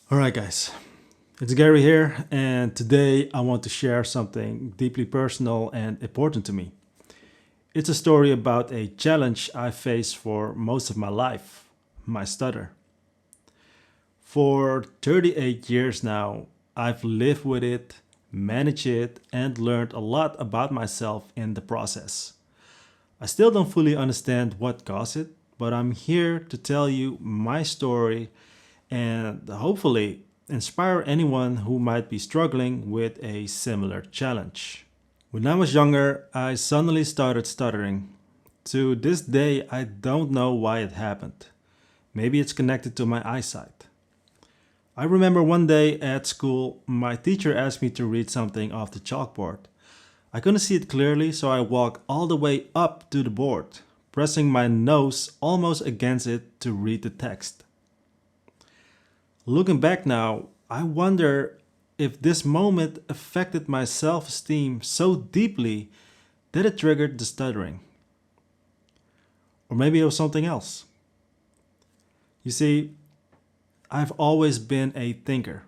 Alright, guys, it's Gary here, and today I want to share something deeply personal and important to me. It's a story about a challenge I faced for most of my life: my stutter. For 38 years now, I've lived with it, managed it, and learned a lot about myself in the process. I still don't fully understand what caused it, but I'm here to tell you my story and hopefully inspire anyone who might be struggling with a similar challenge. When I was younger, I suddenly started stuttering. To this day, I don't know why it happened. Maybe it's connected to my eyesight. I remember one day at school, my teacher asked me to read something off the chalkboard. I couldn't see it clearly, so I walked all the way up to the board, pressing my nose almost against it to read the text. Looking back now, I wonder if this moment affected my self esteem so deeply that it triggered the stuttering. Or maybe it was something else. You see, I've always been a thinker.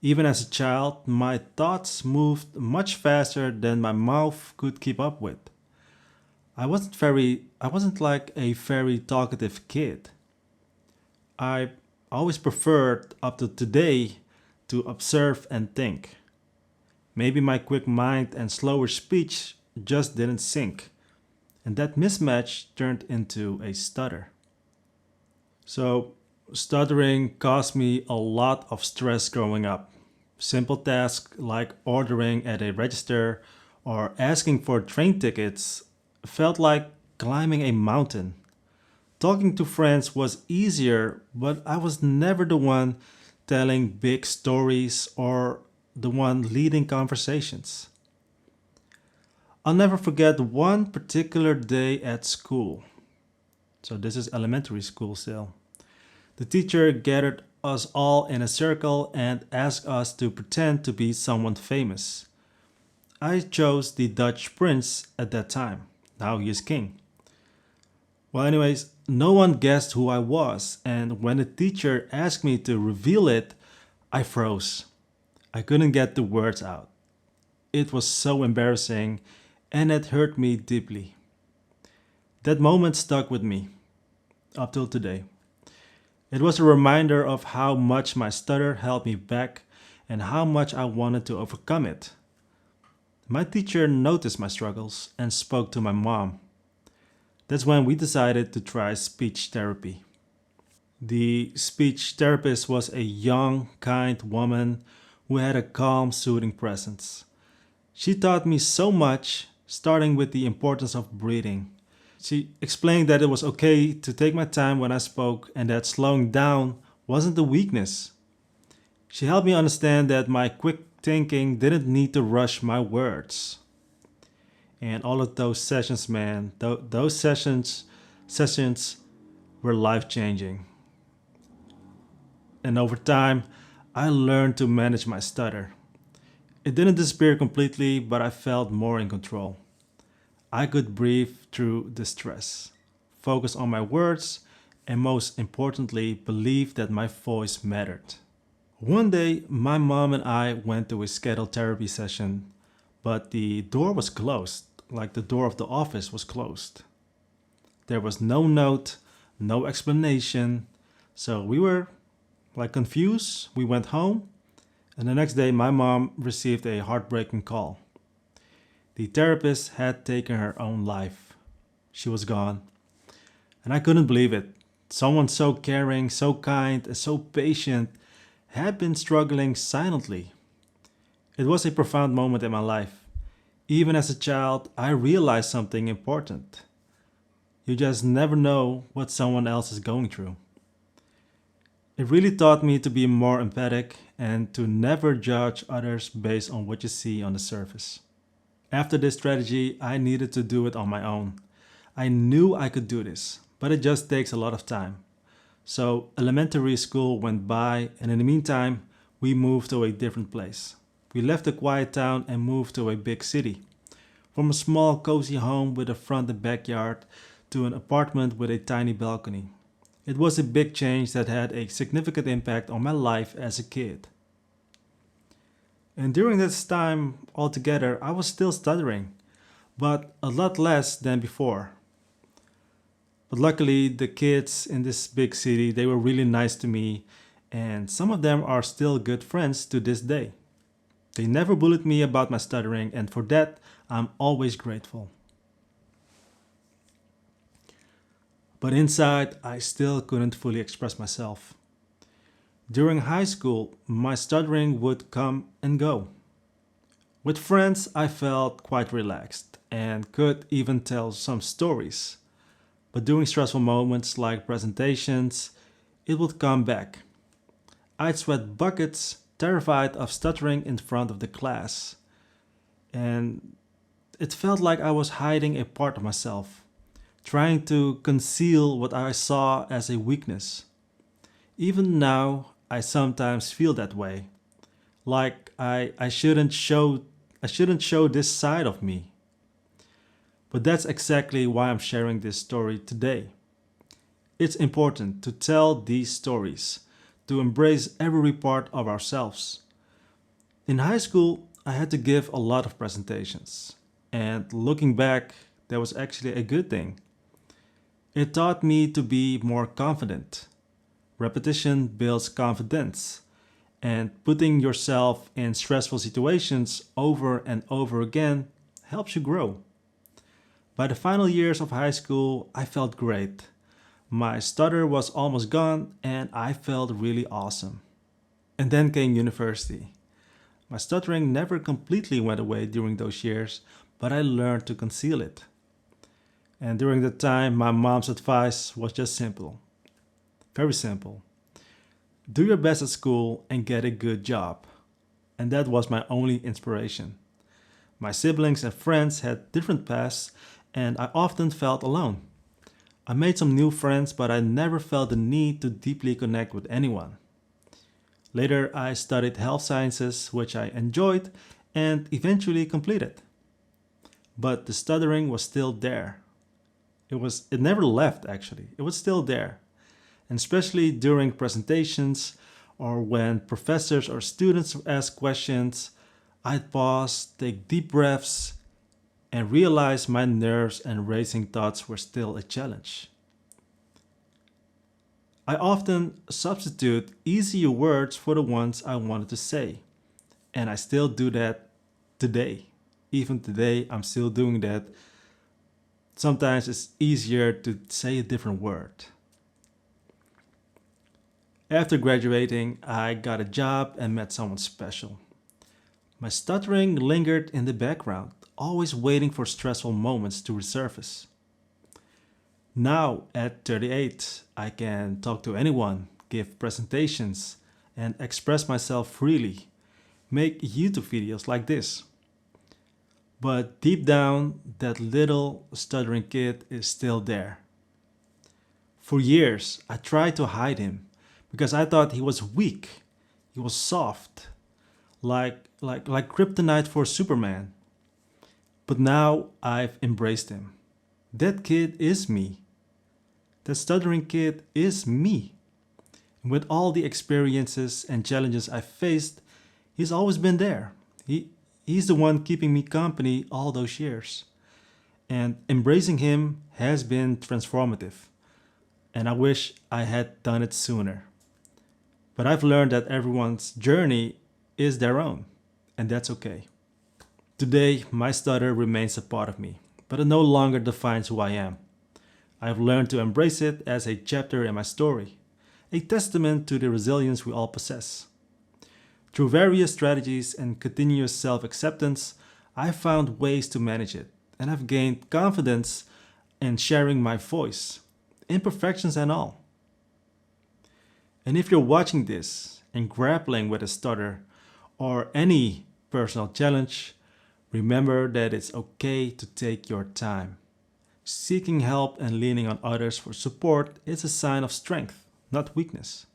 Even as a child, my thoughts moved much faster than my mouth could keep up with. I wasn't like a very talkative kid. I always preferred up to today to observe and think. Maybe my quick mind and slower speech just didn't sync, and that mismatch turned into a stutter. So, stuttering caused me a lot of stress growing up. Simple tasks like ordering at a register or asking for train tickets felt like climbing a mountain. Talking to friends was easier, but I was never the one telling big stories or the one leading conversations. I'll never forget one particular day at school. So, this is elementary school still. The teacher gathered us all in a circle and asked us to pretend to be someone famous. I chose the Dutch prince at that time. Now he is king. Well, anyways, no one guessed who I was, and when the teacher asked me to reveal it, I froze. I couldn't get the words out. It was so embarrassing, and it hurt me deeply. That moment stuck with me up till today. It was a reminder of how much my stutter held me back and how much I wanted to overcome it. My teacher noticed my struggles and spoke to my mom. That's when we decided to try speech therapy. The speech therapist was a young, kind woman who had a calm, soothing presence. She taught me so much, starting with the importance of breathing. She explained that it was okay to take my time when I spoke and that slowing down wasn't a weakness. She helped me understand that my quick thinking didn't need to rush my words. And all of those sessions, man, those sessions were life changing. And over time, I learned to manage my stutter. It didn't disappear completely, but I felt more in control. I could breathe through the stress, focus on my words, and most importantly, believe that my voice mattered. One day, my mom and I went to a scheduled therapy session, but the door was closed, like the door of the office was closed. There was no note, no explanation, so we were like confused. We went home, and the next day, my mom received a heartbreaking call. The therapist had taken her own life. She was gone, and I couldn't believe it. Someone so caring, so kind, and so patient had been struggling silently. It was a profound moment in my life. Even as a child, I realized something important. You just never know what someone else is going through. It really taught me to be more empathic and to never judge others based on what you see on the surface. After this strategy, I needed to do it on my own. I knew I could do this, but it just takes a lot of time. So, elementary school went by, and in the meantime, we moved to a different place. We left the quiet town and moved to a big city. From a small, cozy home with a front and backyard to an apartment with a tiny balcony. It was a big change that had a significant impact on my life as a kid. And during this time altogether, I was still stuttering, but a lot less than before. But luckily, the kids in this big city, they were really nice to me, and some of them are still good friends to this day. They never bullied me about my stuttering, and for that, I'm always grateful. But inside, I still couldn't fully express myself. During high school, my stuttering would come and go. With friends, I felt quite relaxed and could even tell some stories. But during stressful moments like presentations, it would come back. I'd sweat buckets, terrified of stuttering in front of the class. And it felt like I was hiding a part of myself, trying to conceal what I saw as a weakness. Even now, I sometimes feel that way, like I shouldn't show this side of me. But that's exactly why I'm sharing this story today. It's important to tell these stories, to embrace every part of ourselves. In high school, I had to give a lot of presentations, and looking back, that was actually a good thing. It taught me to be more confident. Repetition builds confidence, and putting yourself in stressful situations over and over again helps you grow. By the final years of high school, I felt great. My stutter was almost gone, and I felt really awesome. And then came university. My stuttering never completely went away during those years, but I learned to conceal it. And during that time, my mom's advice was just simple, very simple. Do your best at school and get a good job. And that was my only inspiration. My siblings and friends had different paths, and I often felt alone. I made some new friends, but I never felt the need to deeply connect with anyone. Later, I studied health sciences, which I enjoyed and eventually completed. But the stuttering was still there. It never left actually. It was still there. And especially during presentations or when professors or students ask questions, I'd pause, take deep breaths, and realize my nerves and racing thoughts were still a challenge. I often substitute easier words for the ones I wanted to say, and I still do that today. Even today, I'm still doing that. Sometimes it's easier to say a different word. After graduating, I got a job and met someone special. My stuttering lingered in the background, always waiting for stressful moments to resurface. Now, at 38, I can talk to anyone, give presentations, and express myself freely, make YouTube videos like this. But deep down, that little stuttering kid is still there. For years, I tried to hide him because I thought he was weak. He was soft, like kryptonite for Superman. But now I've embraced him. That kid is me. That stuttering kid is me. And with all the experiences and challenges I've faced, he's always been there. He's the one keeping me company all those years. And embracing him has been transformative. And I wish I had done it sooner. But I've learned that everyone's journey is their own, and that's okay. Today, my stutter remains a part of me, but it no longer defines who I am. I've learned to embrace it as a chapter in my story, a testament to the resilience we all possess. Through various strategies and continuous self acceptance, I've found ways to manage it, and I've gained confidence in sharing my voice, imperfections and all. And if you're watching this and grappling with a stutter or any personal challenge, remember that it's okay to take your time. Seeking help and leaning on others for support is a sign of strength, not weakness.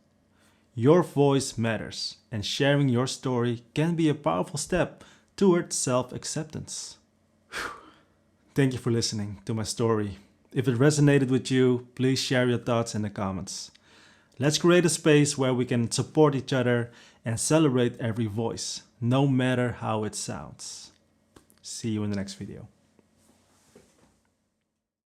Your voice matters, and sharing your story can be a powerful step towards self acceptance. Thank you for listening to my story. If it resonated with you, please share your thoughts in the comments. Let's create a space where we can support each other and celebrate every voice, no matter how it sounds. See you in the next video.